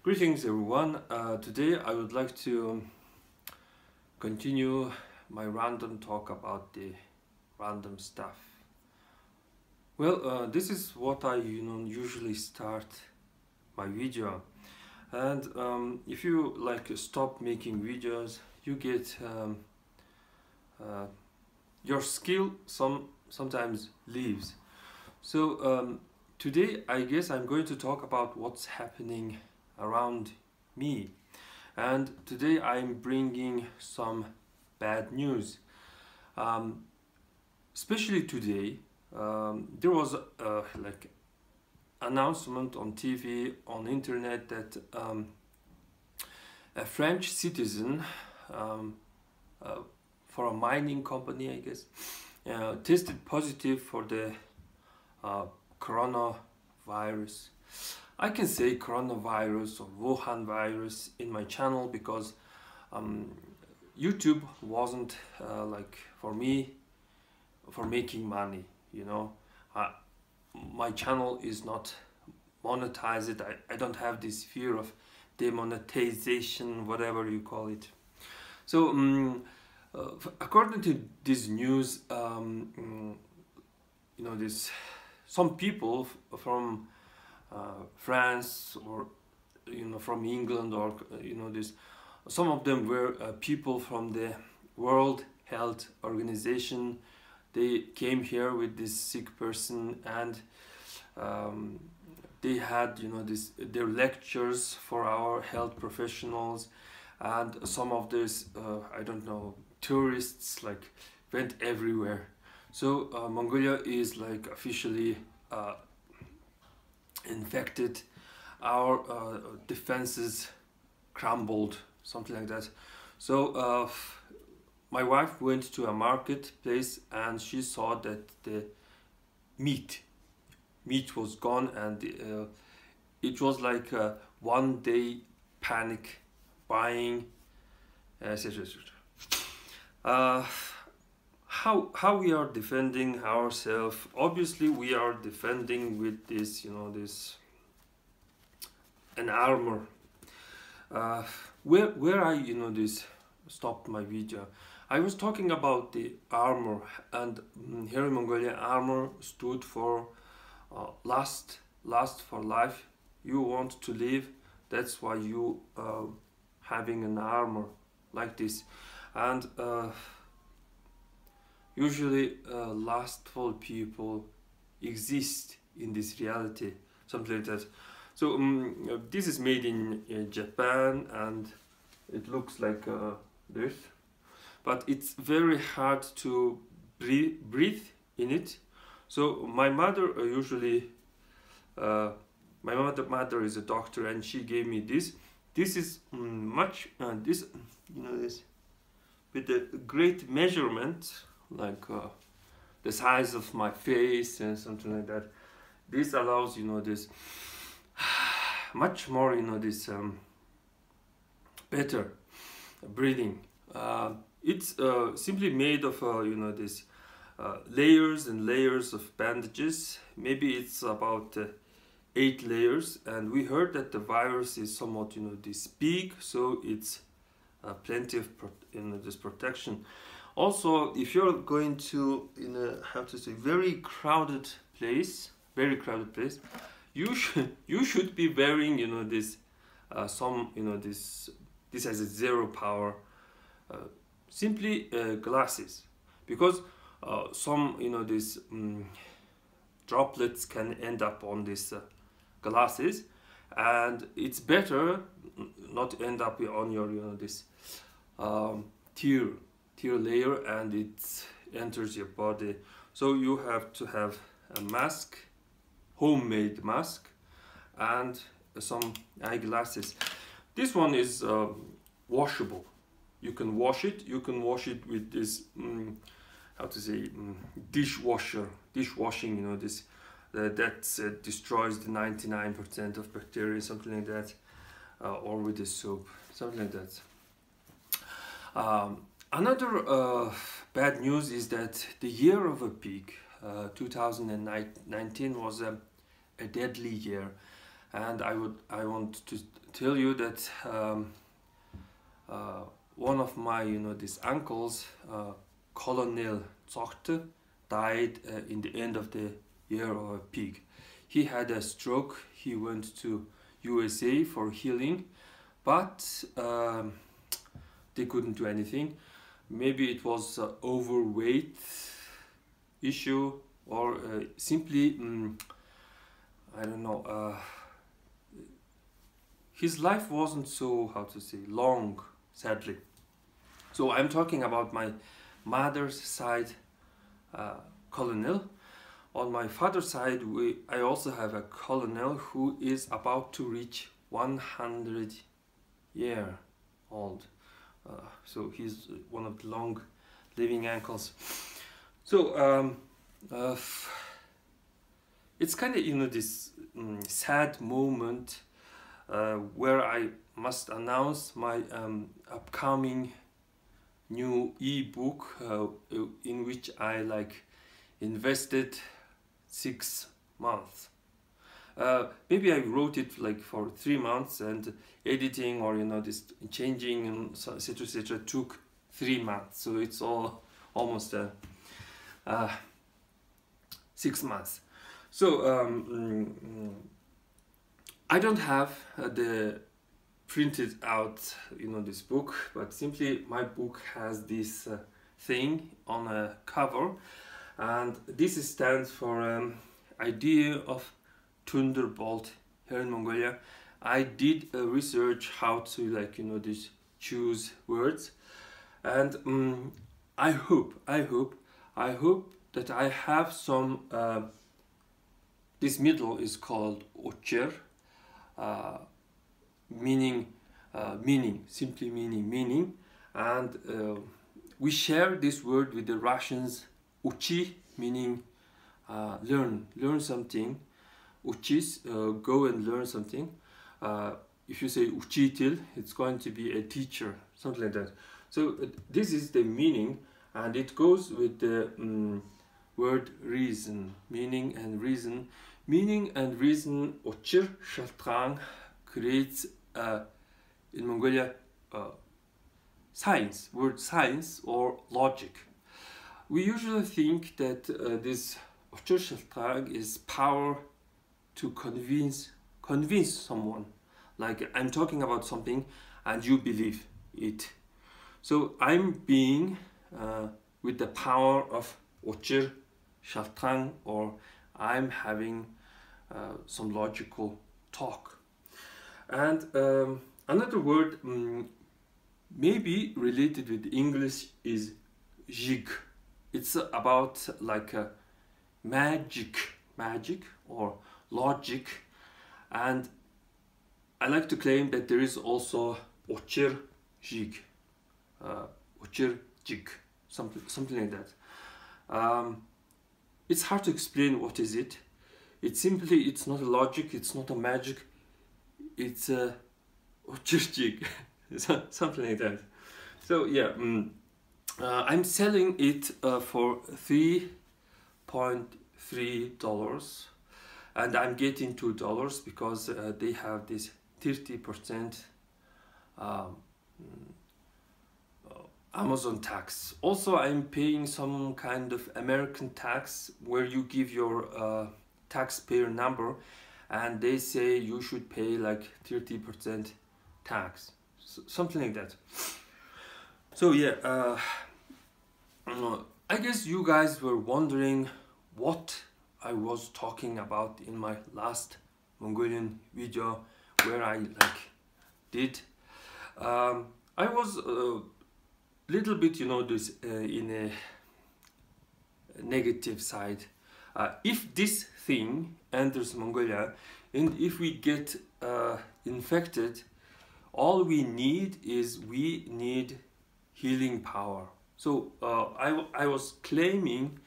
Greetings everyone. Today I would like to continue my random talk about the random stuff. Well, this is what I usually start my video, and if you stop making videos, you get your skill sometimes leaves. So today I guess I'm going to talk about what's happening around me, and today I'm bringing some bad news. Especially today, there was announcement on TV, on internet that a French citizen for a mining company, I guess, tested positive for the coronavirus. I can say coronavirus or Wuhan virus in my channel because YouTube wasn't for me for making money, my channel is not monetized. I don't have this fear of demonetization, whatever you call it. So according to this news, this some people from France or from England, or some of them were people from the World Health Organization. They came here with this sick person, and they had their lectures for our health professionals, and some of these I don't know, tourists went everywhere. So Mongolia is officially infected. Our defenses crumbled, something like that. So my wife went to a marketplace and she saw that the meat was gone, and it was like a 1 day panic buying, etc. How we are defending ourselves? Obviously we are defending with this an armor. Where I stopped my video, I was talking about the armor, and here in Mongolia armor stood for last for life. You want to live, that's why you having an armor like this. And usually lastful people exist in this reality, something like that. So this is made in Japan, and it looks like this, but it's very hard to breathe in it. So my mother my mother is a doctor, and she gave me this. This is much this with a great measurement, the size of my face and something like that. This allows this much more this better breathing. It's simply made of this layers and layers of bandages. Maybe it's about 8 layers, and we heard that the virus is somewhat this big, so it's plenty of this protection. Also, if you're going to how to say, very crowded place, you should be wearing this this has a zero power simply glasses, because some these droplets can end up on these glasses, and it's better not end up on your this tear layer, and it enters your body. So you have to have a mask, homemade mask, and some eyeglasses. This one is washable. You can wash it. You can wash it with this how to say, dishwashing. This that destroys the 99% of bacteria, something like that, or with the soap, something like that. Another bad news is that the year of a pig, 2019, was a deadly year. and I want to tell you that one of my these uncles, Colonel Zochte, died in the end of the year of a pig. He had a stroke. He went to USA for healing, but they couldn't do anything. Maybe it was overweight issue, or simply I don't know, his life wasn't so, how to say, long, sadly. So I'm talking about my mother's side, colonel. On my father's side, I also have a colonel who is about to reach 100 year old. So he's one of the long living uncles. So it's kind of this sad moment where I must announce my upcoming new ebook in which I invested 6 months. Maybe I wrote it for 3 months, and editing or this changing and etc took 3 months. So it's almost 6 months. So I don't have the printed out this book, but simply my book has this thing on a cover, and this stands for idea of Thunderbolt here in Mongolia. I did a research how to this choose words, and I hope that I have some this middle is called ocher, meaning simply meaning, and we share this word with the Russians, uchi, meaning learn something. Uchis, go and learn something. If you say uchitel, it's going to be a teacher, something like that. So this is the meaning, and it goes with the word reason, meaning and reason. Meaning and reason, ocher shaltrang, creates in Mongolia science, word science or logic. We usually think that this ocher shaltrang is power to convince someone. Like I'm talking about something and you believe it. So I'm being with the power of ocher shaltrang, or I'm having some logical talk. And another word maybe related with English is jig. It's about a magic or logic, and I like to claim that there is also ocher jig, ocher jig, something like that. It's hard to explain what is it. It's not a logic, it's not a magic, it's a ocher jig, something like that. So yeah, I'm selling it for $3.3, and I'm getting $2 because they have this 30% Amazon tax. Also, I'm paying some kind of American tax where you give your taxpayer number, and they say you should pay 30% tax, something like that. So yeah, I guess you guys were wondering what I was talking about in my last Mongolian video where I did. I was little bit this in a negative side. If this thing enters Mongolia and if we get infected, all we need is healing power. So I was claiming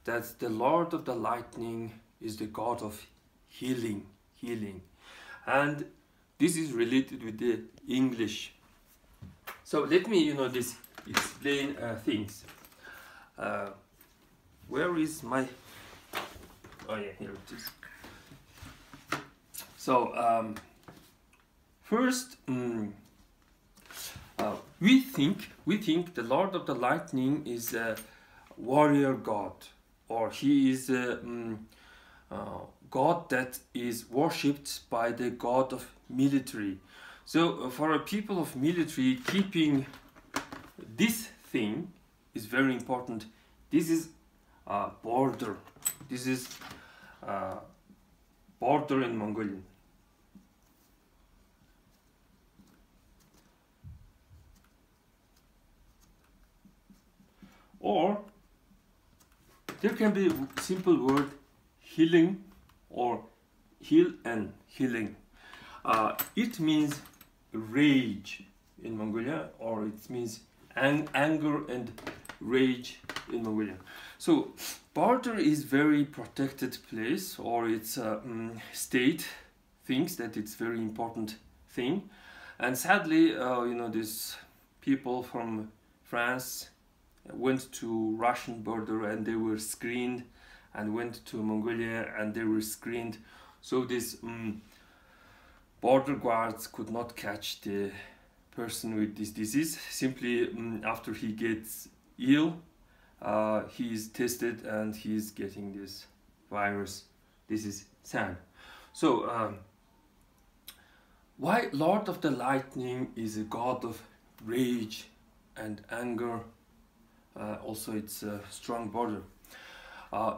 that the Lord of the Lightning is the God of healing, and this is related with the English. So let me explain things. Where is my... Oh yeah, here it is. So first, we think the Lord of the Lightning is a warrior god, or he is a god that is worshipped by the god of military. So for a people of military, keeping this thing is very important. This is border. This is border in Mongolian. Or there can be a simple word healing, or heal and healing. It means rage in Mongolia, or it means anger and rage in Mongolian. So border is very protected place, or it's state thinks that it's very important thing. And sadly, you know, these people from France went to Russian border and they were screened, and went to Mongolia and they were screened. So these border guards could not catch the person with this disease. Simply after he gets ill, he is tested and he is getting this virus. This is sad. So why Lord of the Lightning is a god of rage and anger? Also, it's a strong border.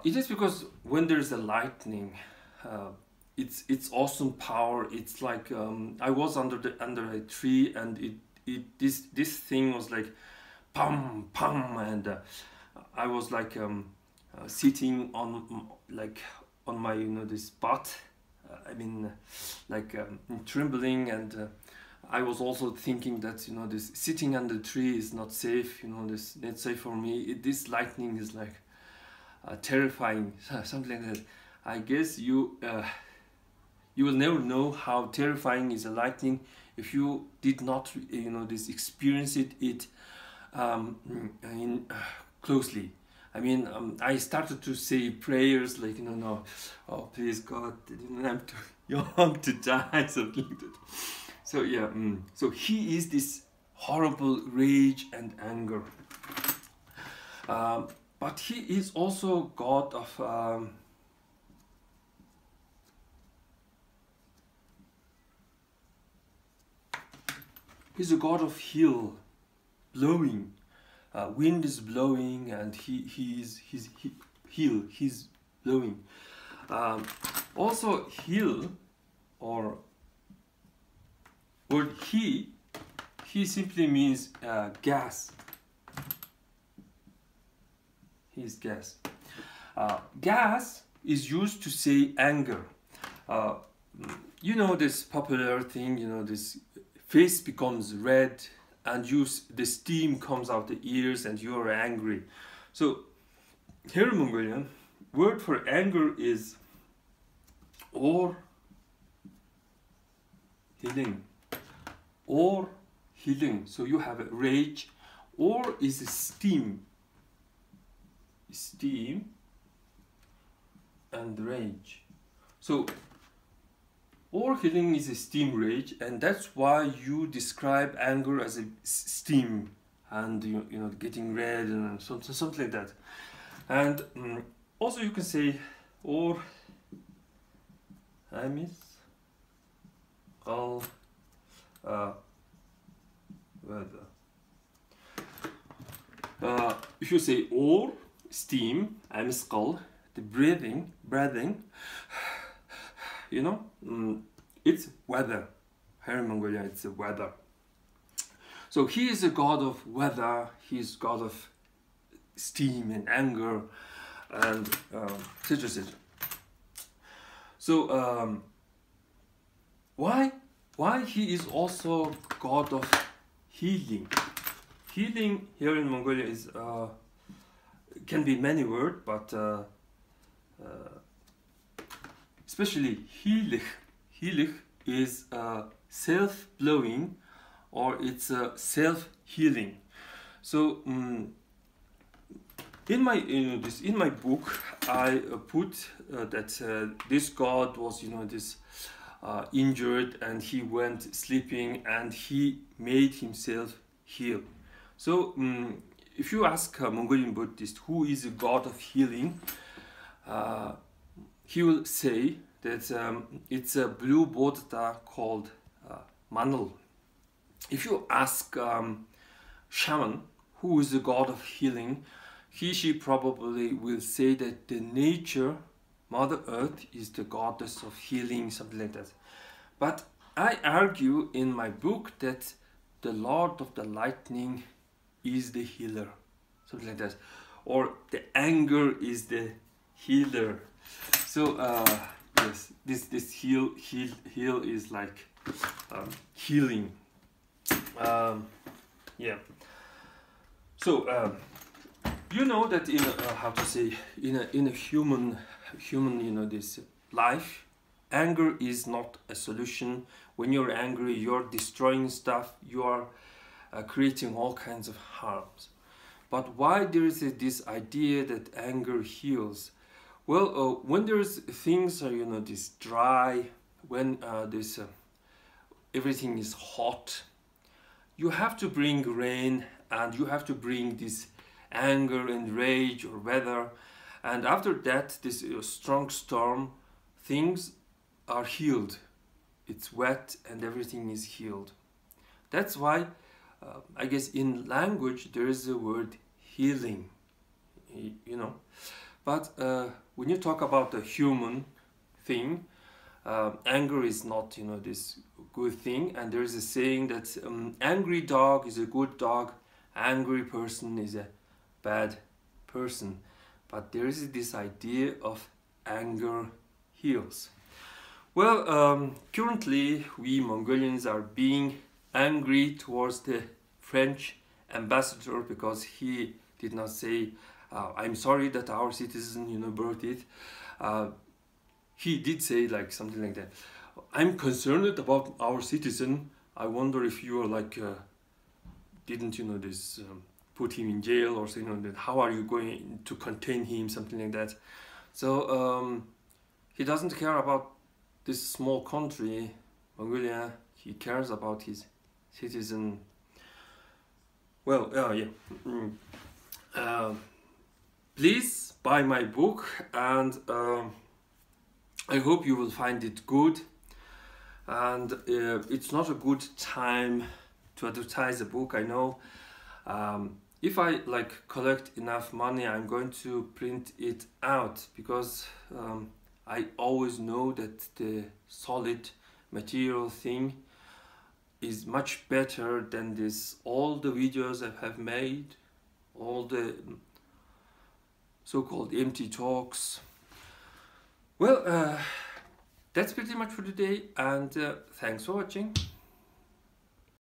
It is because when there's a lightning, it's awesome power. It's like I was under a tree, and this thing was like pam pam, and I was like sitting on my, you know, this butt. I mean, like trembling, and I was also thinking that, you know, this sitting under the tree is not safe. You know, this not safe for me. This lightning is like terrifying, something like that. I guess you will never know how terrifying is a lightning if you did not, you know, this experience it closely. I mean, I started to say prayers like, you know, no, oh please God, I'm too young to die, something like that. So yeah, so he is this horrible rage and anger. But he is also God of he's a god of heal, blowing. Wind is blowing, and he's blowing. Also heal, or word he simply means gas. He's gas. Gas is used to say anger. You know this popular thing, you know, this face becomes red, and the steam comes out the ears, and you are angry. So here in Mongolian, word for anger is or healing. Or healing. So you have a rage, or is a steam. Steam and rage. So or healing is a steam rage, and that's why you describe anger as a steam, and you know, getting red and something like that. And also you can say or I miss all weather. If you say or steam, I'm skull, the breathing, you know, it's weather. Here in Mongolia, it's a weather. So he is a god of weather. He is god of steam and anger, and etc. So why he is also god of healing? Healing here in Mongolia is can be many words, but especially hilich. Hilich is self-blowing, or it's self-healing. So in my book, I put that this god was, you know, this injured, and he went sleeping and he made himself heal. So if you ask a Mongolian Buddhist who is the god of healing, he will say that it's a blue Buddha called Manal. If you ask shaman who is the god of healing, she probably will say that the nature, Mother Earth, is the goddess of healing, something like that. But I argue in my book that the Lord of the Lightning is the healer, something like that, or the anger is the healer. So yes, this heal is like healing. Yeah. So you know that in how to say, in a human this life, anger is not a solution. When you're angry, you're destroying stuff, you are creating all kinds of harms. But why there is this idea that anger heals? Well, when there's things are this dry, when this everything is hot, you have to bring rain, and you have to bring this anger and rage or weather, and after that this strong storm, things are healed. It's wet and everything is healed. That's why I guess in language there is the word healing, but when you talk about the human thing, anger is not this good thing, and there is a saying that angry dog is a good dog, angry person is a bad person. But there is this idea of anger heals. Well, currently we Mongolians are being angry towards the French ambassador because he did not say I'm sorry that our citizen brought it. He did say like something like that, I'm concerned about our citizen, I wonder if you are like didn't this put him in jail, or saying that how are you going to contain him, something like that. So he doesn't care about this small country, Mongolia. He cares about his citizen. Well, yeah. Please buy my book, and I hope you will find it good. And it's not a good time to advertise a book, I know. If I collect enough money, I'm going to print it out, because I always know that the solid material thing is much better than all the videos I have made, all the so-called empty talks. Well, that's pretty much for today, and thanks for watching.